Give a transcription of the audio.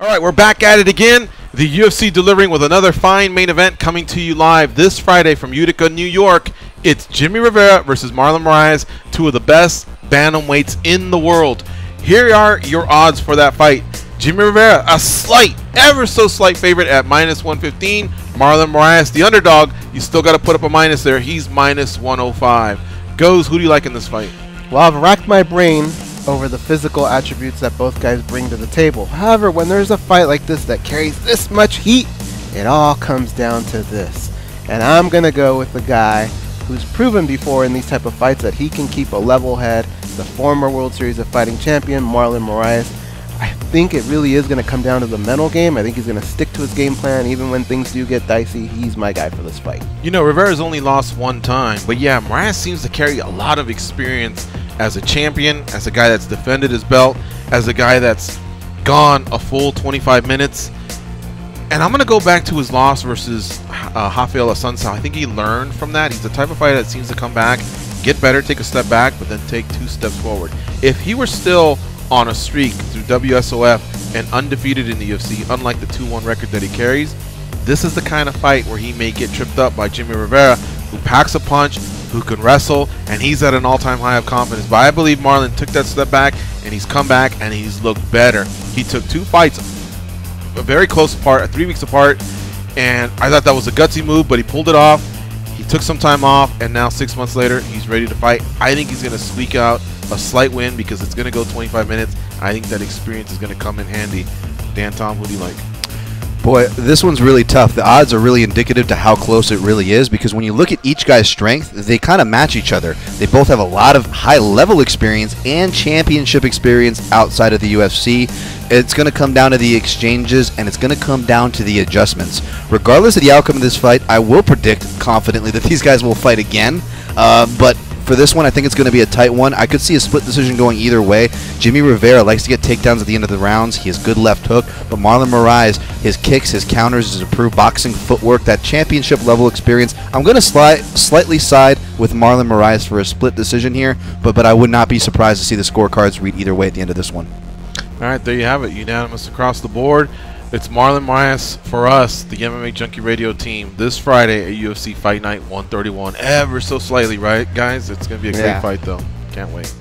All right, we're back at it again. The UFC delivering with another fine main event coming to you live this Friday from Utica, New York. It's Jimmy Rivera versus Marlon Moraes, two of the best bantamweights in the world. Here are your odds for that fight. Jimmy Rivera, a slight, ever so slight favorite at -115. Marlon Moraes, the underdog, you still got to put up a minus there. He's -105. Goes, who do you like in this fight? Well, I've racked my brain over the physical attributes that both guys bring to the table. However, when there's a fight like this that carries this much heat, it all comes down to this. And I'm going to go with the guy who's proven before in these type of fights that he can keep a level head, the former World Series of Fighting champion, Marlon Moraes. I think it really is going to come down to the mental game. I think he's going to stick to his game plan even when things do get dicey. He's my guy for this fight. You know, Rivera's only lost one time, but yeah, Moraes seems to carry a lot of experience as a champion, as a guy that's defended his belt, as a guy that's gone a full 25 minutes. And I'm going to go back to his loss versus Rafael Assunção. I think he learned from that. He's the type of fighter that seems to come back, get better, take a step back, but then take 2 steps forward. If he were still on a streak through WSOF and undefeated in the UFC, unlike the 2-1 record that he carries, this is the kind of fight where he may get tripped up by Jimmy Rivera, who packs a punch, who can wrestle, and he's at an all-time high of confidence. But I believe Marlon took that step back, and he's come back, and he's looked better. He took 2 fights very close apart, 3 weeks apart, and I thought that was a gutsy move, but he pulled it off. He took some time off, and now 6 months later, he's ready to fight. I think he's going to squeak out a slight win because it's going to go 25 minutes. I think that experience is going to come in handy. Dan, Tom, who do you like? Boy, this one's really tough. The odds are really indicative to how close it really is because when you look at each guy's strength, they kind of match each other. They both have a lot of high-level experience and championship experience outside of the UFC. It's going to come down to the exchanges, and it's going to come down to the adjustments. Regardless of the outcome of this fight, I will predict confidently that these guys will fight again, but for this one, I think it's going to be a tight one. I could see a split decision going either way. Jimmy Rivera likes to get takedowns at the end of the rounds. He has good left hook. But Marlon Moraes, his kicks, his counters, his improved boxing footwork, that championship level experience. I'm going to slightly side with Marlon Moraes for a split decision here. But I would not be surprised to see the scorecards read either way at the end of this one. All right, there you have it. Unanimous across the board. It's Marlon Moraes for us, the MMA Junkie Radio team, this Friday at UFC Fight Night 131. Ever so slightly, right, guys? It's going to be a great fight, though. Can't wait.